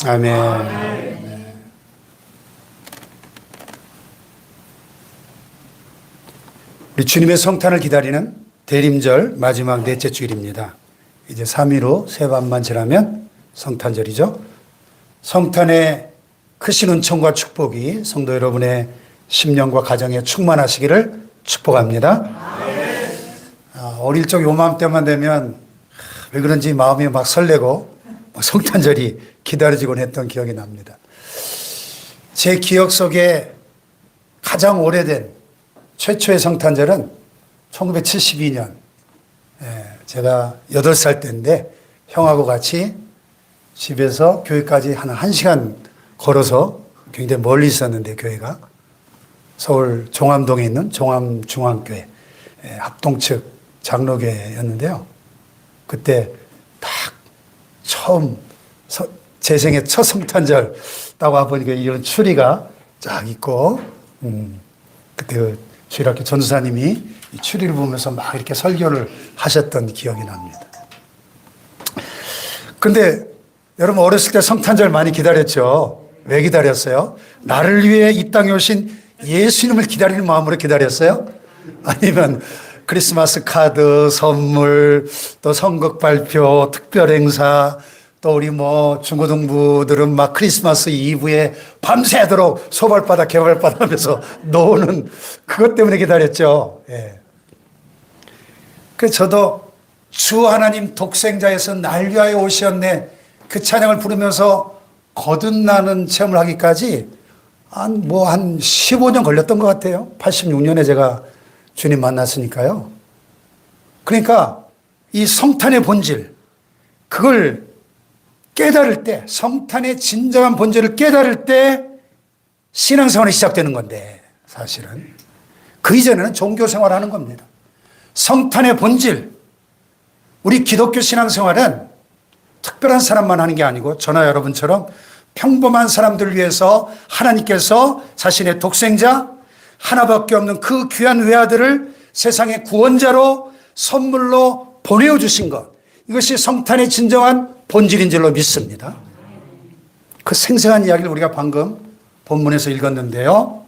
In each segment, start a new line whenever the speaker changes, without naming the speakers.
아멘. 우리 주님의 성탄을 기다리는 대림절 마지막 넷째 주일입니다. 이제 3일 후 세 밤만 지나면 성탄절이죠. 성탄의 크신 은총과 축복이 성도 여러분의 심령과 가정에 충만하시기를 축복합니다. 어릴 적 요맘때만 되면 왜 그런지 마음이 막 설레고 성탄절이 기다려지곤 했던 기억이 납니다. 제 기억 속에 가장 오래된 최초의 성탄절은 1972년 제가 8살 때인데 형하고 같이 집에서 교회까지 한 1시간 걸어서 굉장히 멀리 있었는데 교회가 서울 종암동에 있는 종암중앙교회 합동측 장로교회였는데요. 그때 딱 처음 제 생애 첫 성탄절 딱 와보니까 이런 추리가 쫙 있고 그때 그 주일학교 전도사님이 이 추리를 보면서 막 이렇게 설교를 하셨던 기억이 납니다. 근데 여러분 어렸을 때 성탄절 많이 기다렸죠? 왜 기다렸어요? 나를 위해 이 땅에 오신 예수님을 기다리는 마음으로 기다렸어요? 아니면 크리스마스 카드, 선물, 또 선곡 발표, 특별 행사, 또 우리 중고등부들은 막 크리스마스 이브에 밤새도록 소발바다, 개발바다 하면서 노는 그것 때문에 기다렸죠. 예. 그래서 저도 주 하나님 독생자에서 날 위하여 오셨네 그 찬양을 부르면서 거듭나는 체험을 하기까지 한 15년 걸렸던 것 같아요. 86년에 제가 주님 만났으니까요. 그러니까 이 성탄의 본질, 그걸 깨달을 때, 성탄의 진정한 본질을 깨달을 때 신앙생활이 시작되는 건데 사실은 그 이전에는 종교생활을 하는 겁니다. 성탄의 본질, 우리 기독교 신앙생활은 특별한 사람만 하는 게 아니고 저나 여러분처럼 평범한 사람들을 위해서 하나님께서 자신의 독생자 하나밖에 없는 그 귀한 외아들을 세상의 구원자로 선물로 보내주신 것, 이것이 성탄의 진정한 본질인 줄로 믿습니다. 그 생생한 이야기를 우리가 방금 본문에서 읽었는데요.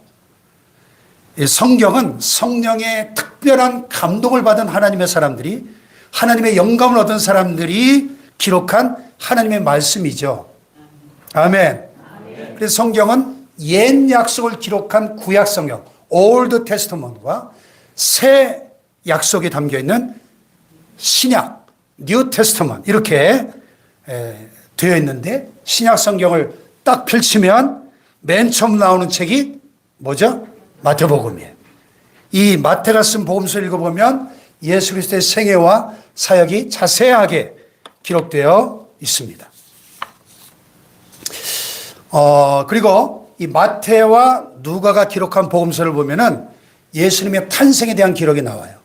이 성경은 성령의 특별한 감동을 받은 하나님의 사람들이, 하나님의 영감을 얻은 사람들이 기록한 하나님의 말씀이죠. 아멘. 그래서 성경은 옛 약속을 기록한 구약 성경, 올드 테스트먼트와 새 약속이 담겨있는 신약, 뉴 테스트먼트 이렇게 되어 있는데, 신약 성경을 딱 펼치면 맨 처음 나오는 책이 뭐죠? 마태복음이에요. 이 마태가 쓴 복음서를 읽어보면 예수 그리스도의 생애와 사역이 자세하게 기록되어 있습니다. 그리고 이 마태와 누가가 기록한 복음서를 보면은 예수님의 탄생에 대한 기록이 나와요.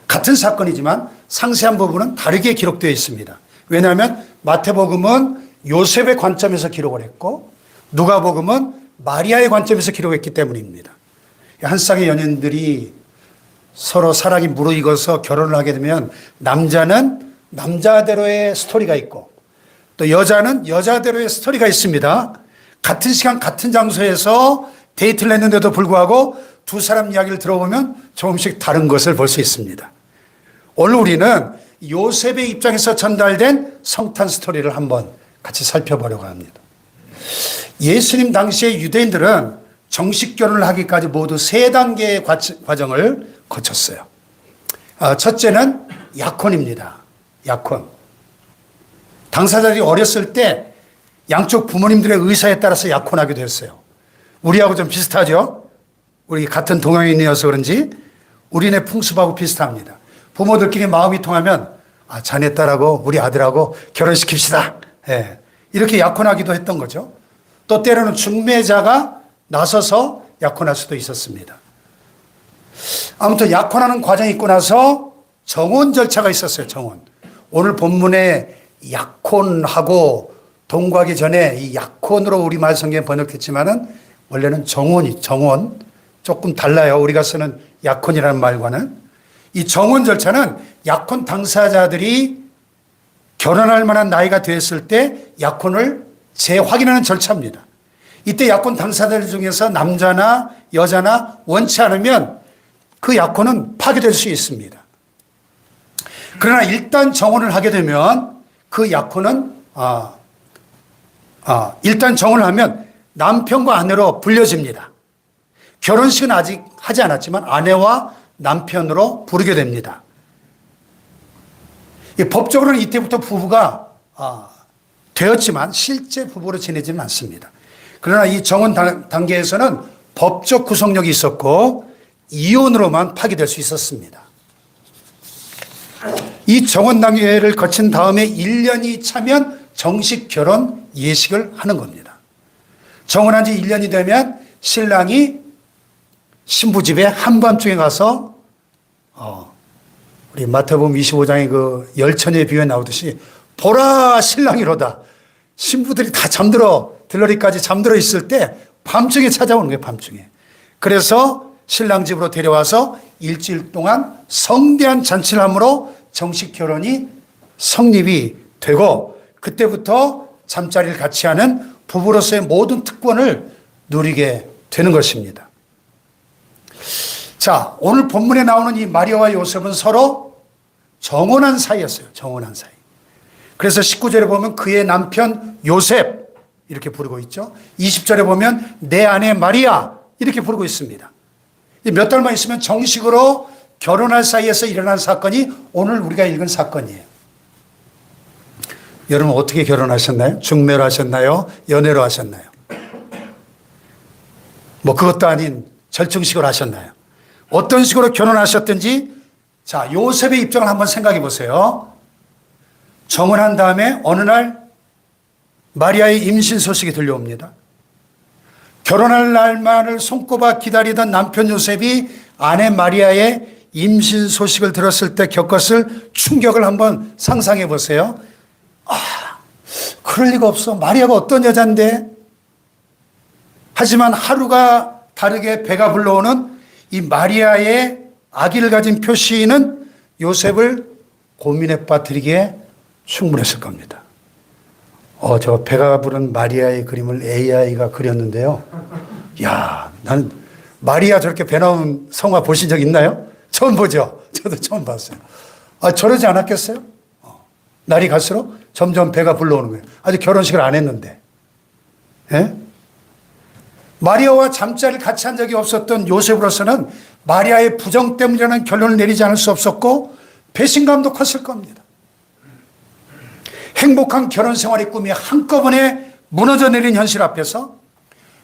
같은 사건이지만 상세한 부분은 다르게 기록되어 있습니다. 왜냐하면 마태복음은 요셉의 관점에서 기록을 했고 누가복음은 마리아의 관점에서 기록했기 때문입니다. 한 쌍의 연인들이 서로 사랑이 무르익어서 결혼을 하게 되면 남자는 남자대로의 스토리가 있고 또 여자는 여자대로의 스토리가 있습니다. 같은 시간 같은 장소에서 데이트를 했는데도 불구하고 두 사람 이야기를 들어보면 조금씩 다른 것을 볼 수 있습니다. 오늘 우리는 요셉의 입장에서 전달된 성탄 스토리를 한번 같이 살펴보려고 합니다. 예수님 당시의 유대인들은 정식 결혼을 하기까지 모두 3단계의 과정을 거쳤어요. 첫째는 약혼입니다. 약혼. 당사자들이 어렸을 때 양쪽 부모님들의 의사에 따라서 약혼하기도 했어요. 우리하고 좀 비슷하죠? 우리 같은 동양인이어서 그런지 우리네 풍습하고 비슷합니다. 부모들끼리 마음이 통하면 자네 딸하고 우리 아들하고 결혼시킵시다. 예. 이렇게 약혼하기도 했던 거죠. 또 때로는 중매자가 나서서 약혼할 수도 있었습니다. 아무튼 약혼하는 과정이 있고 나서 정혼 절차가 있었어요. 정혼. 오늘 본문에 약혼하고 동거하기 전에 이 약혼으로 우리말 성경에 번역했지만은 원래는 정혼 조금 달라요. 우리가 쓰는 약혼이라는 말과는. 이 정혼 절차는 약혼 당사자들이 결혼할 만한 나이가 되었을 때 약혼을 재확인하는 절차입니다. 이때 약혼 당사자들 중에서 남자나 여자나 원치 않으면 그 약혼은 파기될 수 있습니다. 그러나 일단 정혼을 하게 되면 그 약혼은 일단 정혼을 하면 남편과 아내로 불려집니다. 결혼식은 아직 하지 않았지만 아내와 남편으로 부르게 됩니다. 법적으로는 이때부터 부부가 되었지만 실제 부부로 지내지는 않습니다. 그러나 이 정혼 단계에서는 법적 구속력이 있었고 이혼으로만 파기될 수 있었습니다. 이 정혼 단계를 거친 다음에 1년이 차면 정식 결혼 예식을 하는 겁니다. 정혼한 지 1년이 되면 신랑이 신부 집에 한밤중에 가서 우리 마태복음 25장의 그 열처녀의 비유에 나오듯이 보라 신랑이로다. 신부들이 다 들러리까지 잠들어 있을 때 밤중에 찾아오는 거예요. 밤중에. 그래서 신랑 집으로 데려와서 일주일 동안 성대한 잔치를 함으로 정식 결혼이 성립이 되고 그때부터 잠자리를 같이 하는 부부로서의 모든 특권을 누리게 되는 것입니다. 자, 오늘 본문에 나오는 이 마리아와 요셉은 서로 정혼한 사이였어요. 정혼한 사이. 그래서 19절에 보면 그의 남편 요셉 이렇게 부르고 있죠. 20절에 보면 내 아내 마리아 이렇게 부르고 있습니다. 몇 달만 있으면 정식으로 결혼할 사이에서 일어난 사건이 오늘 우리가 읽은 사건이에요. 여러분 어떻게 결혼하셨나요? 중매로 하셨나요? 연애로 하셨나요? 뭐 그것도 아닌 절충식으로 하셨나요? 어떤 식으로 결혼하셨든지 자, 요셉의 입장을 한번 생각해 보세요. 정혼한 다음에 어느 날 마리아의 임신 소식이 들려옵니다. 결혼할 날만을 손꼽아 기다리던 남편 요셉이 아내 마리아의 임신 소식을 들었을 때 겪었을 충격을 한번 상상해 보세요. 그럴 리가 없어. 마리아가 어떤 여잔데? 하지만 하루가 다르게 배가 불러오는 이 마리아의 아기를 가진 표시는 요셉을 고민에 빠뜨리기에 충분했을 겁니다. 저 배가 부른 마리아의 그림을 AI가 그렸는데요. 야, 나는 마리아 저렇게 배 나온 성화 보신 적 있나요? 처음 보죠? 저도 처음 봤어요. 저러지 않았겠어요? 날이 갈수록 점점 배가 불러오는 거예요. 아직 결혼식을 안 했는데. 예? 마리아와 잠자리를 같이 한 적이 없었던 요셉으로서는 마리아의 부정 때문이라는 결론을 내리지 않을 수 없었고 배신감도 컸을 겁니다. 행복한 결혼 생활의 꿈이 한꺼번에 무너져 내린 현실 앞에서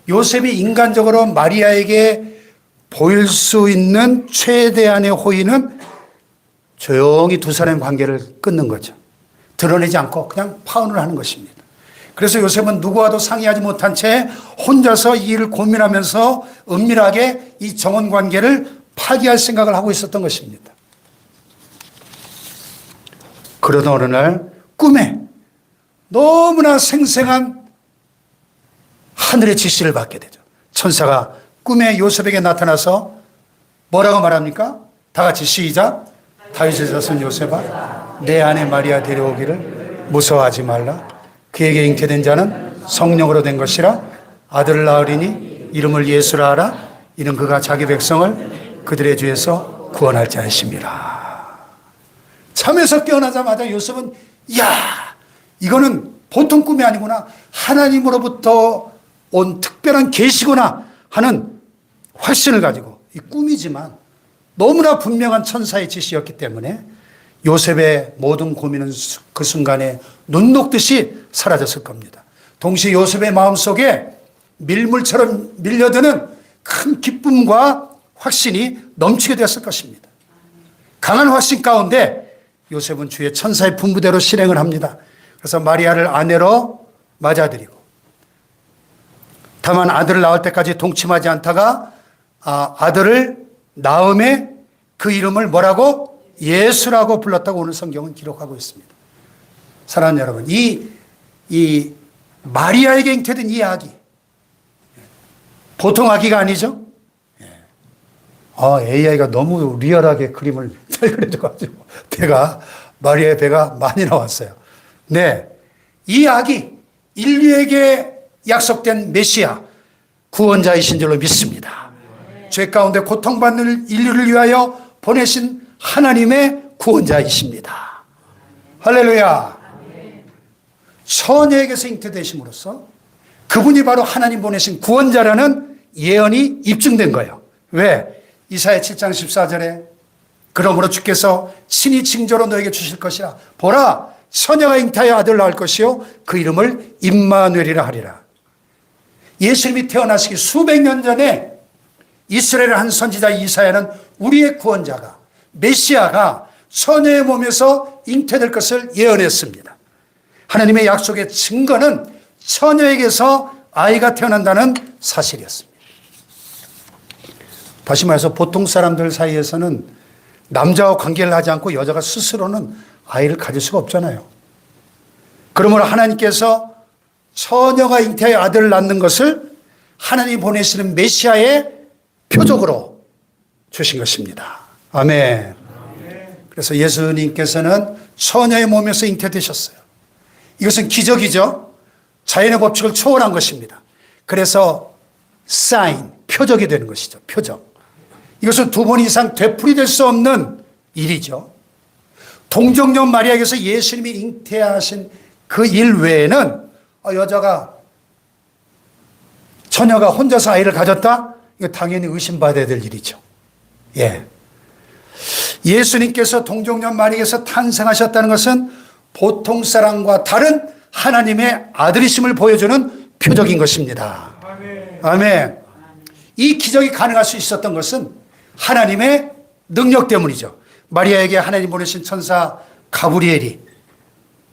요셉이 인간적으로 마리아에게 보일 수 있는 최대한의 호의는 조용히 두 사람의 관계를 끊는 거죠. 드러내지 않고 그냥 파혼을 하는 것입니다. 그래서 요셉은 누구와도 상의하지 못한 채 혼자서 이 일을 고민하면서 은밀하게 이 정혼 관계를 파기할 생각을 하고 있었던 것입니다. 그러던 어느 날 꿈에 너무나 생생한 하늘의 지시를 받게 되죠. 천사가 꿈에 요셉에게 나타나서 뭐라고 말합니까? 다 같이 시작. 다윗의 자손 요셉아, 내 아내 마리아 데려오기를 무서워하지 말라. 그에게 잉태된 자는 성령으로 된 것이라. 아들을 낳으리니 이름을 예수라 하라. 이는 그가 자기 백성을 그들의 죄에서 구원할 자이심이라. 잠에서 깨어나자마자 요셉은 이거는 보통 꿈이 아니구나. 하나님으로부터 온 특별한 계시구나 하는 확신을 가지고, 이 꿈이지만 너무나 분명한 천사의 지시였기 때문에 요셉의 모든 고민은 그 순간에 눈 녹듯이 사라졌을 겁니다. 동시에 요셉의 마음속에 밀물처럼 밀려드는 큰 기쁨과 확신이 넘치게 되었을 것입니다. 강한 확신 가운데 요셉은 주의 천사의 분부대로 실행을 합니다. 그래서 마리아를 아내로 맞아들이고, 다만 아들을 낳을 때까지 동침하지 않다가 아들을 낳음에 그 이름을 뭐라고? 예수라고 불렀다고 오늘 성경은 기록하고 있습니다. 사랑하는 여러분, 이 마리아에게 잉태된 이 아기, 보통 아기가 아니죠? AI가 너무 리얼하게 그림을 잘 그려줘가지고 마리아의 배가 많이 나왔어요. 네, 이 아기, 인류에게 약속된 메시아, 구원자이신 줄로 믿습니다. 죄 가운데 고통받는 인류를 위하여 보내신 하나님의 구원자이십니다. 할렐루야. 처녀에게서 잉태되심으로써 그분이 바로 하나님 보내신 구원자라는 예언이 입증된 거예요. 왜? 이사야 7장 14절에 그러므로 주께서 친히 징조로 너에게 주실 것이라. 보라, 처녀가 잉태하여 아들을 낳을 것이요 그 이름을 임마누엘이라 하리라. 예수님이 태어나시기 수백 년 전에 이스라엘의 한 선지자 이사야는 우리의 구원자가, 메시아가 처녀의 몸에서 잉태될 것을 예언했습니다. 하나님의 약속의 증거는 처녀에게서 아이가 태어난다는 사실이었습니다. 다시 말해서 보통 사람들 사이에서는 남자와 관계를 하지 않고 여자가 스스로는 아이를 가질 수가 없잖아요. 그러므로 하나님께서 처녀가 잉태하여 아들을 낳는 것을 하나님이 보내시는 메시아의 표적으로 주신 것입니다. 아멘. 그래서 예수님께서는 처녀의 몸에서 잉태되셨어요. 이것은 기적이죠. 자연의 법칙을 초월한 것입니다. 그래서 사인, 표적이 되는 것이죠. 표적. 이것은 두 번 이상 되풀이될 수 없는 일이죠. 동정녀 마리아에게서 예수님이 잉태하신 그 일 외에는 여자가, 처녀가 혼자서 아이를 가졌다? 이거 당연히 의심받아야 될 일이죠. 예. 예수님께서 동정녀 마리아에게서 탄생하셨다는 것은 보통 사람과 다른 하나님의 아들이심을 보여주는 표적인 것입니다. 아멘. 이 기적이 가능할 수 있었던 것은 하나님의 능력 때문이죠. 마리아에게 하나님 보내신 천사 가브리엘이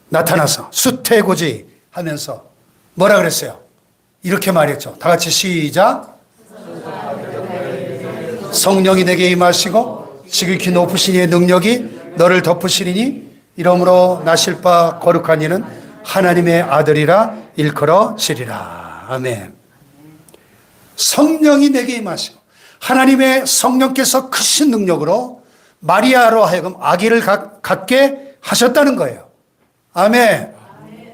나타나서 수태고지 하면서 뭐라 그랬어요? 이렇게 말했죠. 다 같이 시작. 성령이 내게 임하시고 지극히 높으신 이의 능력이 너를 덮으시리니 이러므로 나실 바 거룩한 이는 하나님의 아들이라 일컬어지리라. 아멘. 성령이 내게 임하시고 하나님의 성령께서 크신 능력으로 마리아로 하여금 아기를 갖게 하셨다는 거예요. 아멘.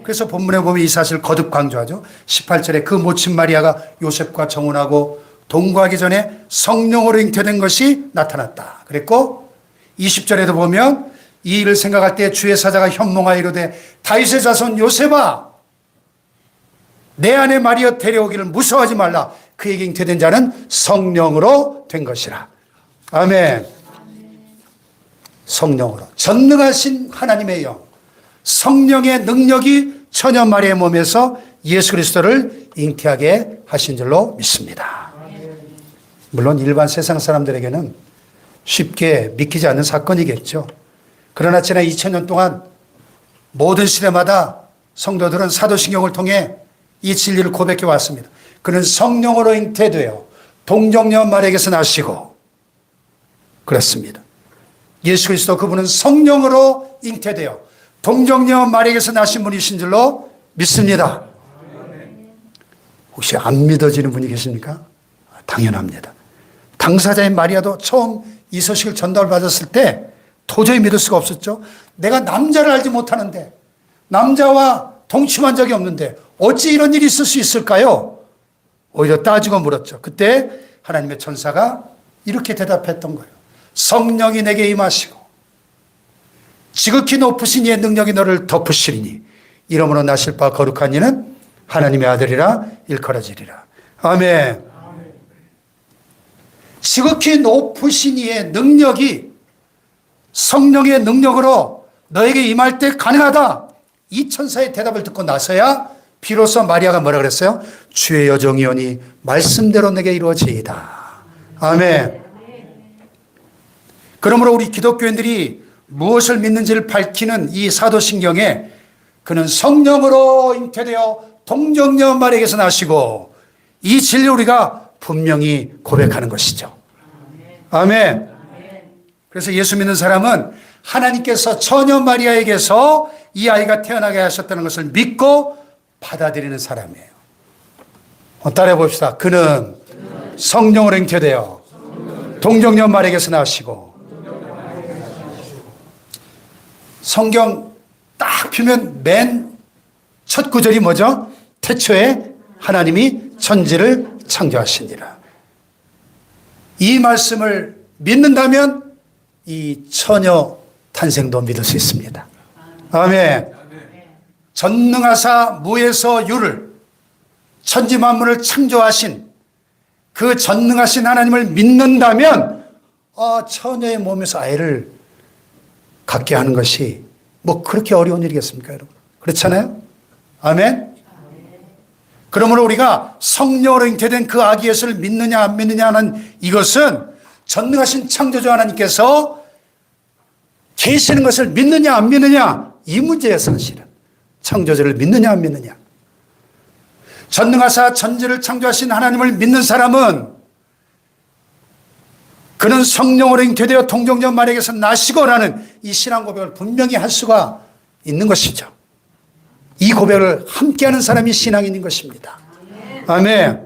그래서 본문에 보면 이 사실을 거듭 강조하죠. 18절에 그 모친 마리아가 요셉과 정혼하고 동거하기 전에 성령으로 잉태된 것이 나타났다 그랬고, 20절에도 보면 이 일을 생각할 때 주의 사자가 현몽하여 이르되 다윗의 자손 요셉아 내 아내 마리아 데려오기를 무서워하지 말라. 그에게 잉태된 자는 성령으로 된 것이라. 아멘. 성령으로 전능하신 하나님의 영, 성령의 능력이 처녀 마리아의 몸에서 예수 그리스도를 잉태하게 하신 줄로 믿습니다. 물론 일반 세상 사람들에게는 쉽게 믿기지 않는 사건이겠죠. 그러나 지난 2000년 동안 모든 시대마다 성도들은 사도신경을 통해 이 진리를 고백해 왔습니다. 그는 성령으로 잉태되어 동정녀 마리아에게서 나시고 그렇습니다. 예수 그리스도 그분은 성령으로 잉태되어 동정녀 마리아에게서 나신 분이신 줄로 믿습니다. 혹시 안 믿어지는 분이 계십니까? 당연합니다. 당사자인 마리아도 처음 이 소식을 전달받았을 때 도저히 믿을 수가 없었죠. 내가 남자를 알지 못하는데, 남자와 동침한 적이 없는데 어찌 이런 일이 있을 수 있을까요? 오히려 따지고 물었죠. 그때 하나님의 천사가 이렇게 대답했던 거예요. 성령이 내게 임하시고 지극히 높으신 이의 능력이 너를 덮으시리니 이러므로 나실 바 거룩한 이는 하나님의 아들이라 일컬어지리라. 아멘. 지극히 높으신 이의 능력이 성령의 능력으로 너에게 임할 때 가능하다. 이 천사의 대답을 듣고 나서야 비로소 마리아가 뭐라 그랬어요? 주의 여종이오니 말씀대로 내게 이루어지이다. 아멘. 그러므로 우리 기독교인들이 무엇을 믿는지를 밝히는 이 사도신경에 그는 성령으로 잉태되어 동정녀 마리아에게서 나시고, 이 진리 우리가 분명히 고백하는 것이죠. 아멘. 그래서 예수 믿는 사람은 하나님께서 처녀 마리아에게서 이 아이가 태어나게 하셨다는 것을 믿고 받아들이는 사람이에요. 따라해 봅시다. 그는 성령으로 잉태되어 동정녀 마리아에게서 나시고. 성경 딱 펴면 맨 첫 구절이 뭐죠? 태초에 하나님이 천지를 창조하시니라. 이 말씀을 믿는다면 이 처녀 탄생도 믿을 수 있습니다. 아멘. 전능하사 무에서 유를 천지 만물을 창조하신 그 전능하신 하나님을 믿는다면 처녀의 몸에서 아이를 갖게 하는 것이 뭐 그렇게 어려운 일이겠습니까, 여러분? 그렇잖아요? 아멘. 그러므로 우리가 성령으로 잉태된 그 아기 예수를 믿느냐 안 믿느냐 하는 이것은 전능하신 창조주 하나님께서 계시는 것을 믿느냐 안 믿느냐 이 문제예요. 사실은 창조주를 믿느냐 안 믿느냐. 전능하사 천지를 창조하신 하나님을 믿는 사람은 그는 성령으로 잉태되어 동정녀 마리아에게서 나시고라는 이 신앙 고백을 분명히 할 수가 있는 것이죠. 이 고백을 함께하는 사람이 신앙인인 것입니다. 아멘.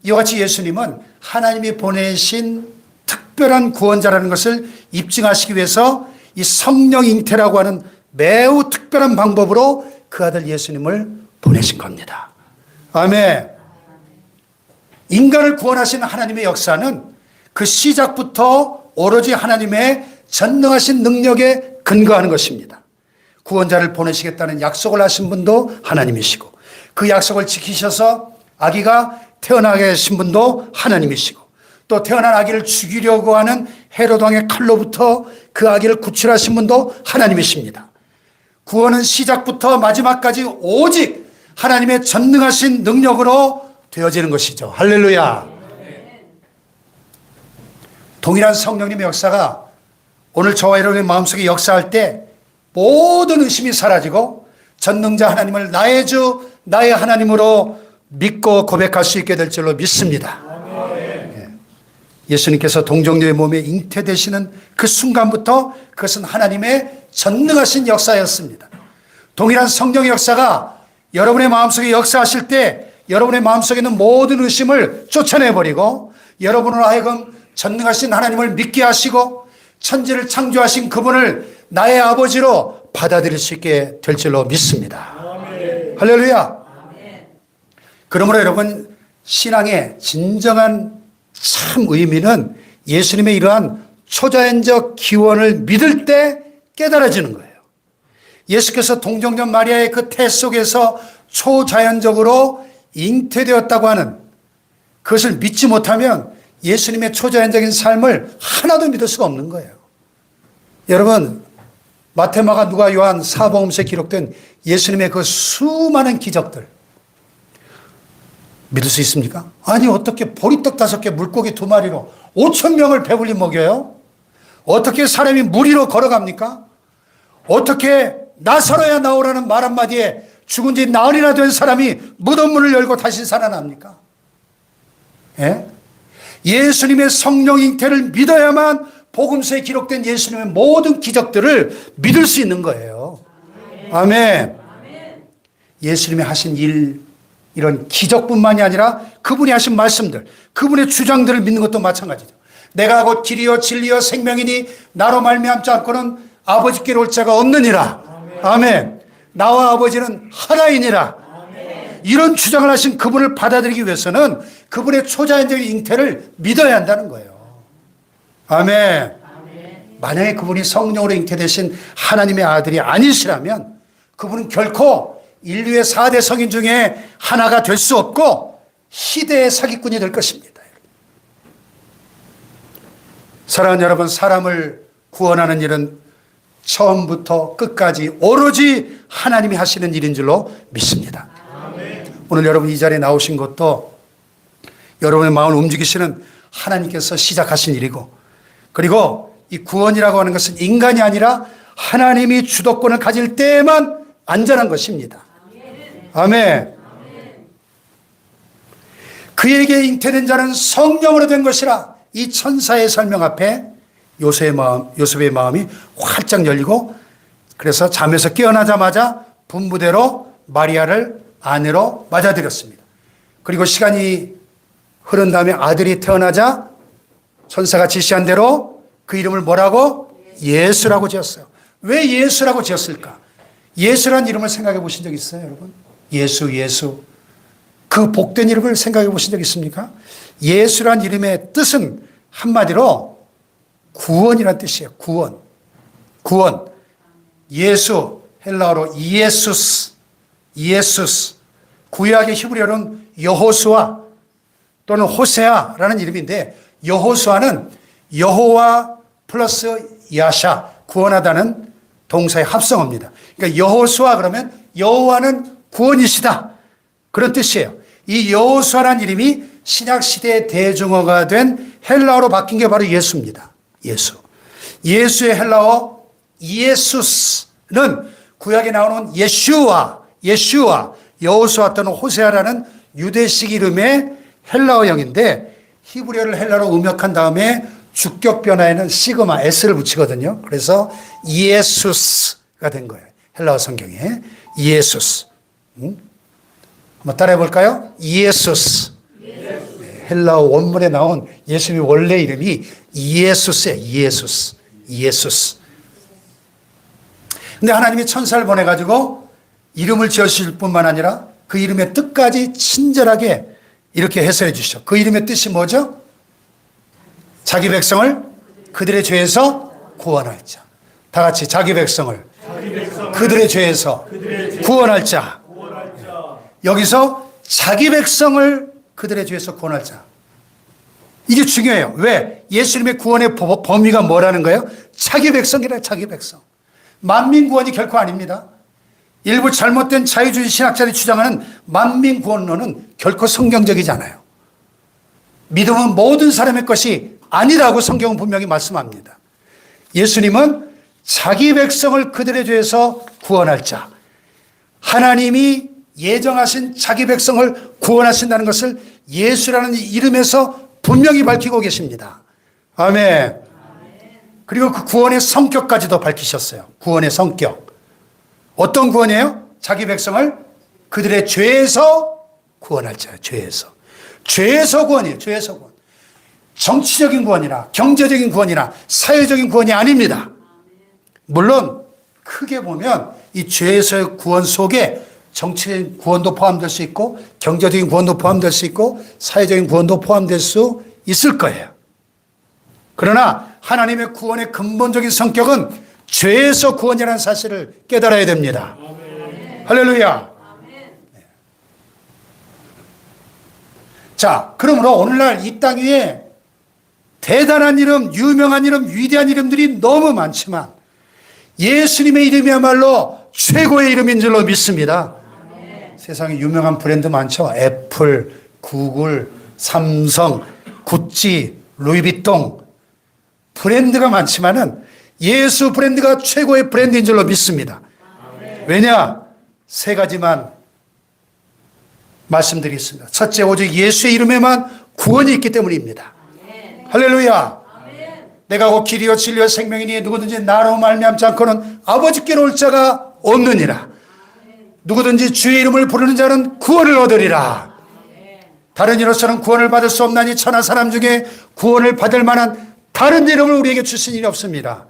이와 같이 예수님은 하나님이 보내신 특별한 구원자라는 것을 입증하시기 위해서 이 성령 잉태라고 하는 매우 특별한 방법으로 그 아들 예수님을 보내신 겁니다. 아멘. 인간을 구원하신 하나님의 역사는 그 시작부터 오로지 하나님의 전능하신 능력에 근거하는 것입니다. 구원자를 보내시겠다는 약속을 하신 분도 하나님이시고 그 약속을 지키셔서 아기가 태어나게 하신 분도 하나님이시고 또 태어난 아기를 죽이려고 하는 헤롯 왕의 칼로부터 그 아기를 구출하신 분도 하나님이십니다. 구원은 시작부터 마지막까지 오직 하나님의 전능하신 능력으로 되어지는 것이죠. 할렐루야. 동일한 성령님의 역사가 오늘 저와 여러분의 마음속에 역사할 때 모든 의심이 사라지고 전능자 하나님을 나의 주 나의 하나님으로 믿고 고백할 수 있게 될 줄로 믿습니다. 예수님께서 동정녀의 몸에 잉태되시는 그 순간부터 그것은 하나님의 전능하신 역사였습니다. 동일한 성령의 역사가 여러분의 마음속에 역사하실 때 여러분의 마음속에 있는 모든 의심을 쫓아내버리고 여러분으로 하여금 전능하신 하나님을 믿게 하시고 천지를 창조하신 그분을 나의 아버지로 받아들일 수 있게 될 줄로 믿습니다. 아멘. 할렐루야. 아멘. 그러므로 여러분 신앙의 진정한 참 의미는 예수님의 이러한 초자연적 기원을 믿을 때 깨달아지는 거예요. 예수께서 동정녀 마리아의 그 태 속에서 초자연적으로 잉태되었다고 하는 그것을 믿지 못하면 예수님의 초자연적인 삶을 하나도 믿을 수가 없는 거예요. 여러분 마태, 마가, 누가, 요한 사복음서에 기록된 예수님의 그 수많은 기적들 믿을 수 있습니까? 아니 어떻게 보리떡 5개 물고기 2마리로 5,000명을 배불리 먹여요? 어떻게 사람이 물 위로 걸어갑니까? 어떻게 나사로야 나오라는 말 한마디에 죽은 지 나흘이나 된 사람이 무덤 문을 열고 다시 살아납니까? 예? 예수님의 성령 잉태를 믿어야만 복음서에 기록된 예수님의 모든 기적들을 믿을 수 있는 거예요. 아멘. 예수님이 하신 일, 이런 기적뿐만이 아니라 그분이 하신 말씀들, 그분의 주장들을 믿는 것도 마찬가지죠. 내가 곧 길이요 진리요 생명이니 나로 말미암지 않고는 아버지께로 올 자가 없느니라. 아멘. 나와 아버지는 하나이니라. 이런 주장을 하신 그분을 받아들이기 위해서는 그분의 초자연적인 잉태를 믿어야 한다는 거예요. 아멘. 만약에 그분이 성령으로 잉태되신 하나님의 아들이 아니시라면 그분은 결코 인류의 4대 성인 중에 하나가 될 수 없고 시대의 사기꾼이 될 것입니다. 사랑하는 여러분, 사람을 구원하는 일은 처음부터 끝까지 오로지 하나님이 하시는 일인 줄로 믿습니다. 오늘 여러분 이 자리에 나오신 것도 여러분의 마음을 움직이시는 하나님께서 시작하신 일이고, 그리고 이 구원이라고 하는 것은 인간이 아니라 하나님이 주도권을 가질 때에만 안전한 것입니다. 아멘. 그에게 잉태된 자는 성령으로 된 것이라. 이 천사의 설명 앞에 요셉의 마음이 활짝 열리고, 그래서 잠에서 깨어나자마자 분부대로 마리아를 아내로 맞아들였습니다. 그리고 시간이 흐른 다음에 아들이 태어나자 천사가 지시한 대로 그 이름을 뭐라고? 예수라고 지었어요. 왜 예수라고 지었을까? 예수란 이름을 생각해 보신 적 있어요, 여러분? 예수. 그 복된 이름을 생각해 보신 적 있습니까? 예수란 이름의 뜻은 한마디로 구원이란 뜻이에요. 구원. 구원. 예수, 헬라어로 이에수스. 이에수스. 구약의 히브리어로는 여호수아 또는 호세아라는 이름인데, 여호수아는 여호와 플러스 야샤, 구원하다는 동사의 합성어입니다. 그러니까 여호수아 그러면 여호와는 구원이시다, 그런 뜻이에요. 이 여호수아라는 이름이 신약시대의 대중어가 된 헬라어로 바뀐 게 바로 예수입니다. 예수. 예수의 헬라어 이에수스는 구약에 나오는 예슈아, 여호수아 또는 호세아라는 유대식 이름의 헬라어형인데, 히브리어를 헬라로 음역한 다음에 주격 변화에는 시그마 S를 붙이거든요. 그래서 이에수스가 된 거예요. 헬라어 성경에 이에수스. 한번 따라해 볼까요? 이에수스. 헬라어 원문에 나온 예수님의 원래 이름이 이에수스예요. 이에수스. 이에수스. 근데 하나님이 천사를 보내가지고 이름을 지으실 뿐만 아니라 그 이름의 뜻까지 친절하게 이렇게 해설해 주시죠. 그 이름의 뜻이 뭐죠? 자기 백성을 그들의 죄에서 구원할 자. 다 같이 자기 백성을 그들의 죄에서 구원할 자. 여기서 자기 백성을 그들의 죄에서 구원할 자. 이게 중요해요. 왜? 예수님의 구원의 범위가 뭐라는 거예요? 자기 백성이라. 자기 백성. 만민 구원이 결코 아닙니다. 일부 잘못된 자유주의 신학자들이 주장하는 만민 구원론은 결코 성경적이지 않아요. 믿음은 모든 사람의 것이 아니라고 성경은 분명히 말씀합니다. 예수님은 자기 백성을 그들의 죄에서 구원할 자. 하나님이 예정하신 자기 백성을 구원하신다는 것을 예수라는 이름에서 분명히 밝히고 계십니다. 아멘. 그리고 그 구원의 성격까지도 밝히셨어요. 구원의 성격. 어떤 구원이에요? 자기 백성을 그들의 죄에서 구원할 자예요. 죄에서. 죄에서 구원이에요. 죄에서 구원. 정치적인 구원이나 경제적인 구원이나 사회적인 구원이 아닙니다. 물론 크게 보면 이 죄에서의 구원 속에 정치적인 구원도 포함될 수 있고 경제적인 구원도 포함될 수 있고 사회적인 구원도 포함될 수 있을 거예요. 그러나 하나님의 구원의 근본적인 성격은 죄에서 구원이라는 사실을 깨달아야 됩니다. 아멘. 할렐루야. 아멘. 자, 그러므로 오늘날 이 땅 위에 대단한 이름, 유명한 이름, 위대한 이름들이 너무 많지만 예수님의 이름이야말로 최고의 이름인 줄로 믿습니다. 아멘. 세상에 유명한 브랜드 많죠. 애플, 구글, 삼성, 구찌, 루이비통. 브랜드가 많지만은 예수 브랜드가 최고의 브랜드인 줄로 믿습니다. 왜냐? 세 가지만 말씀드리겠습니다. 첫째, 오직 예수의 이름에만 구원이 있기 때문입니다. 할렐루야. 내가 곧 길이요 진리요 생명이니 누구든지 나로 말미암지 않고는 아버지께로 올 자가 없느니라. 누구든지 주의 이름을 부르는 자는 구원을 얻으리라. 다른 이로서는 구원을 받을 수 없나니 천하 사람 중에 구원을 받을 만한 다른 이름을 우리에게 주신 일이 없습니다.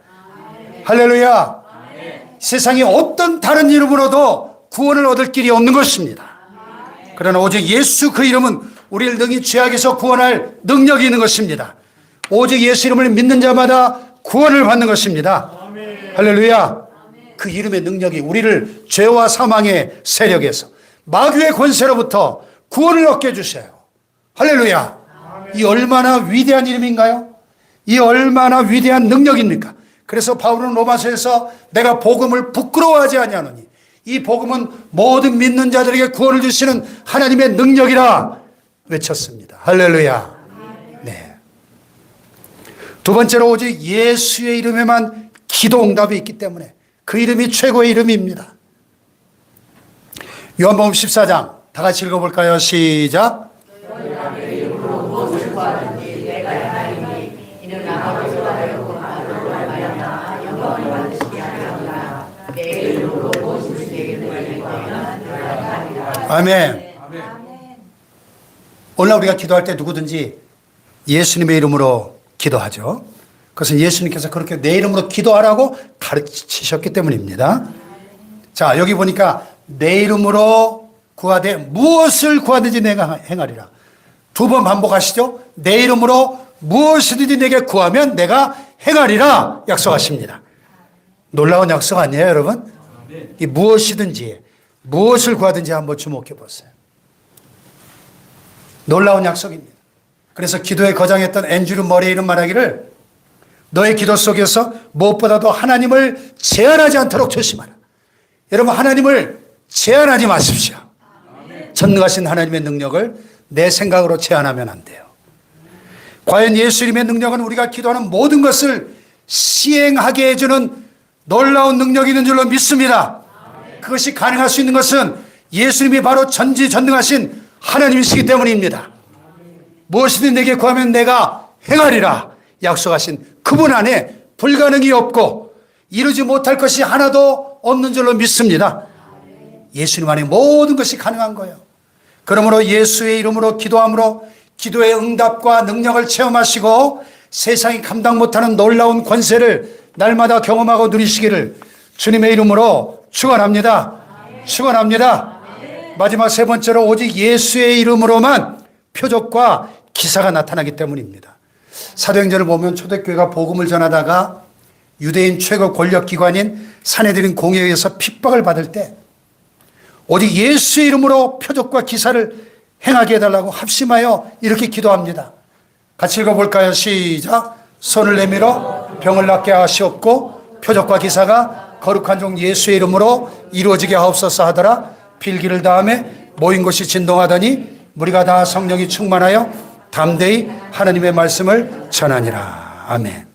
할렐루야. 세상에 어떤 다른 이름으로도 구원을 얻을 길이 없는 것입니다. 그러나 오직 예수 그 이름은 우리를 능히 죄악에서 구원할 능력이 있는 것입니다. 오직 예수 이름을 믿는 자마다 구원을 받는 것입니다. 할렐루야. 그 이름의 능력이 우리를 죄와 사망의 세력에서 마귀의 권세로부터 구원을 얻게 해주셔요. 할렐루야. 이 얼마나 위대한 이름인가요? 이 얼마나 위대한 능력입니까? 그래서 바울은 로마서에서 내가 복음을 부끄러워하지 아니하노니 이 복음은 모든 믿는 자들에게 구원을 주시는 하나님의 능력이라 외쳤습니다. 할렐루야. 네. 두 번째로 오직 예수의 이름에만 기도 응답이 있기 때문에 그 이름이 최고의 이름입니다. 요한복음 14장 다 같이 읽어볼까요? 시작. 아멘. 오늘 우리가 기도할 때 누구든지 예수님의 이름으로 기도하죠. 그것은 예수님께서 그렇게 내 이름으로 기도하라고 가르치셨기 때문입니다. 자, 여기 보니까 내 이름으로 구하되 무엇을 구하든지 내가 행하리라. 두 번 반복하시죠. 내 이름으로 무엇이든지 내게 구하면 내가 행하리라 약속하십니다. 놀라운 약속 아니에요, 여러분? 이 무엇이든지, 무엇을 구하든지 한번 주목해 보세요. 놀라운 약속입니다. 그래서 기도에 거장했던 앤드류 머레이는 말하기를 너의 기도 속에서 무엇보다도 하나님을 제한하지 않도록 조심하라. 여러분, 하나님을 제한하지 마십시오. 전능하신 하나님의 능력을 내 생각으로 제한하면 안 돼요. 과연 예수 이름의 능력은 우리가 기도하는 모든 것을 시행하게 해주는 놀라운 능력이 있는 줄로 믿습니다. 그것이 가능할 수 있는 것은 예수님이 바로 전지전능하신 하나님이시기 때문입니다. 무엇이든 내게 구하면 내가 행하리라 약속하신 그분 안에 불가능이 없고 이루지 못할 것이 하나도 없는 줄로 믿습니다. 예수님 안에 모든 것이 가능한 거예요. 그러므로 예수의 이름으로 기도함으로 기도의 응답과 능력을 체험하시고 세상이 감당 못하는 놀라운 권세를 날마다 경험하고 누리시기를 주님의 이름으로 축원합니다. 축원합니다. 마지막 세 번째로 오직 예수의 이름으로만 표적과 기사가 나타나기 때문입니다. 사도행전을 보면 초대교회가 복음을 전하다가 유대인 최고 권력기관인 산헤드린 공회에 의해서 핍박을 받을 때 오직 예수의 이름으로 표적과 기사를 행하게 해달라고 합심하여 이렇게 기도합니다. 같이 읽어볼까요? 시작. 손을 내밀어 병을 낫게 하시옵고 표적과 기사가 거룩한 종 예수의 이름으로 이루어지게 하옵소서 하더라. 필기를 다음에 모인 곳이 진동하더니 무리가 다 성령이 충만하여 담대히 하나님의 말씀을 전하니라. 아멘.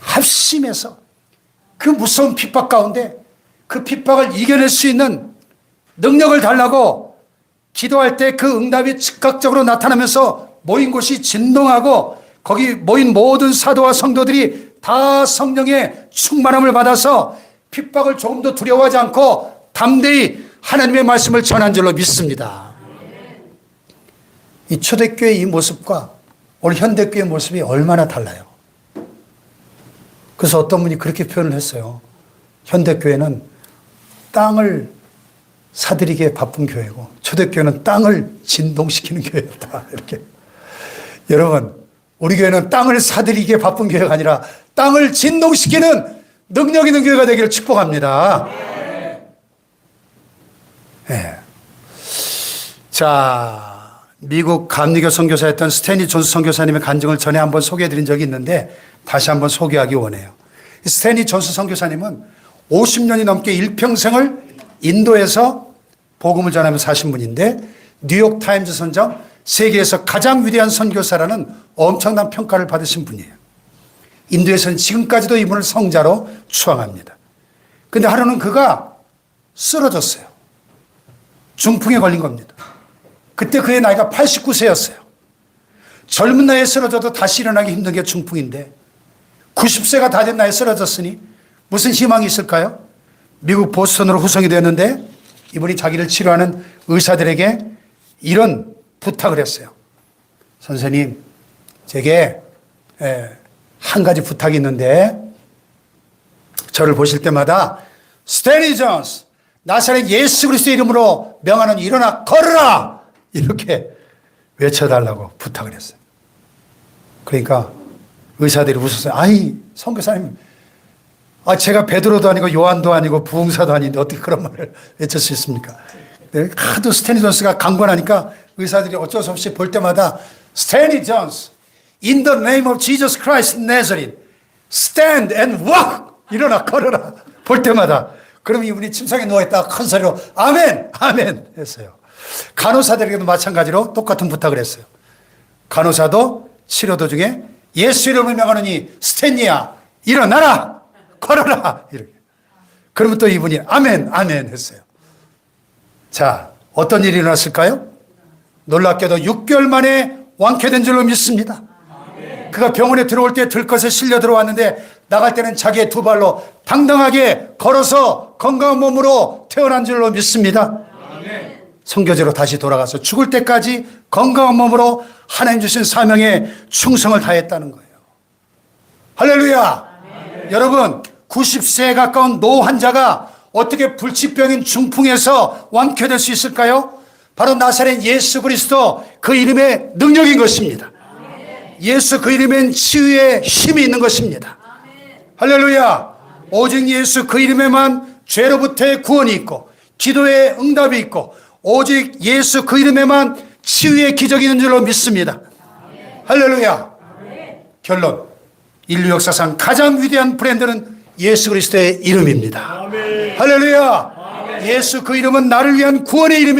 합심해서 그 무서운 핍박 가운데 그 핍박을 이겨낼 수 있는 능력을 달라고 기도할 때 그 응답이 즉각적으로 나타나면서 모인 곳이 진동하고 거기 모인 모든 사도와 성도들이 다 성령의 충만함을 받아서 핍박을 조금도 두려워하지 않고 담대히 하나님의 말씀을 전한 줄로 믿습니다. 이 초대교회의 이 모습과 오늘 현대교회의 모습이 얼마나 달라요. 그래서 어떤 분이 그렇게 표현을 했어요. 현대교회는 땅을 사들이기에 바쁜 교회고 초대교회는 땅을 진동시키는 교회다. 이렇게. 여러분, 우리 교회는 땅을 사들이기에 바쁜 교회가 아니라 땅을 진동시키는 능력 있는 교회가 되기를 축복합니다. 네. 자, 미국 감리교 선교사였던 스탠리 존스 선교사님의 간증을 전에 한번 소개해드린 적이 있는데 다시 한번 소개하기 원해요. 스탠리 존스 선교사님은 50년이 넘게 일평생을 인도에서 복음을 전하며 사신 분인데 뉴욕 타임즈 선정 세계에서 가장 위대한 선교사라는 엄청난 평가를 받으신 분이에요. 인도에서는 지금까지도 이분을 성자로 추앙합니다. 그런데 하루는 그가 쓰러졌어요. 중풍에 걸린 겁니다. 그때 그의 나이가 89세였어요. 젊은 나이에 쓰러져도 다시 일어나기 힘든 게 중풍인데 90세가 다 된 나이에 쓰러졌으니 무슨 희망이 있을까요? 미국 보스턴으로 후송이 되었는데 이분이 자기를 치료하는 의사들에게 이런 부탁을 했어요. 선생님, 제게 한 가지 부탁이 있는데 저를 보실 때마다 스탠리 존스, 나사렛 예수 그리스도의 이름으로 명하노니 일어나 걸으라! 이렇게 외쳐달라고 부탁을 했어요. 그러니까 의사들이 웃었어요. 아이, 선교사님, 제가 베드로도 아니고 요한도 아니고 부흥사도 아닌데 어떻게 그런 말을 외칠 수 있습니까? 하도 스탠리 존스가 강권하니까 의사들이 어쩔 수 없이 볼 때마다 스탠리 존스, in the name of Jesus Christ Nazareth, stand and walk! 일어나 걸어라. 볼 때마다. 그러면 이분이 침상에 누워있다가 큰 소리로 아멘! 아멘! 했어요. 간호사들에게도 마찬가지로 똑같은 부탁을 했어요. 간호사도 치료 도중에 예수 이름을 명하노니 스탠리야 일어나라! 걸어라! 이렇게. 그러면 또 이분이 아멘! 아멘! 했어요. 자, 어떤 일이 일어났을까요? 놀랍게도 6개월 만에 완쾌된 줄로 믿습니다. 그가 병원에 들어올 때 들것에 실려 들어왔는데 나갈 때는 자기의 두 발로 당당하게 걸어서 건강한 몸으로 태어난 줄로 믿습니다. 선교제로 다시 돌아가서 죽을 때까지 건강한 몸으로 하나님 주신 사명에 충성을 다했다는 거예요. 할렐루야. 여러분, 90세에 가까운 노 환자가 어떻게 불치병인 중풍에서 완쾌될 수 있을까요? 바로 나사렛 예수 그리스도 그 이름의 능력인 것입니다. 예수 그 이름엔 치유의 힘이 있는 것입니다. 할렐루야. 오직 예수 그 이름에만 죄로부터의 구원이 있고 기도의 응답이 있고 오직 예수 그 이름에만 치유의 기적이 있는 줄로 믿습니다. 할렐루야. 결론. 인류 역사상 가장 위대한 브랜드는 예수 그리스도의 이름입니다. 할렐루야. 예수 그 이름은 나를 위한 구원의 이름입니다.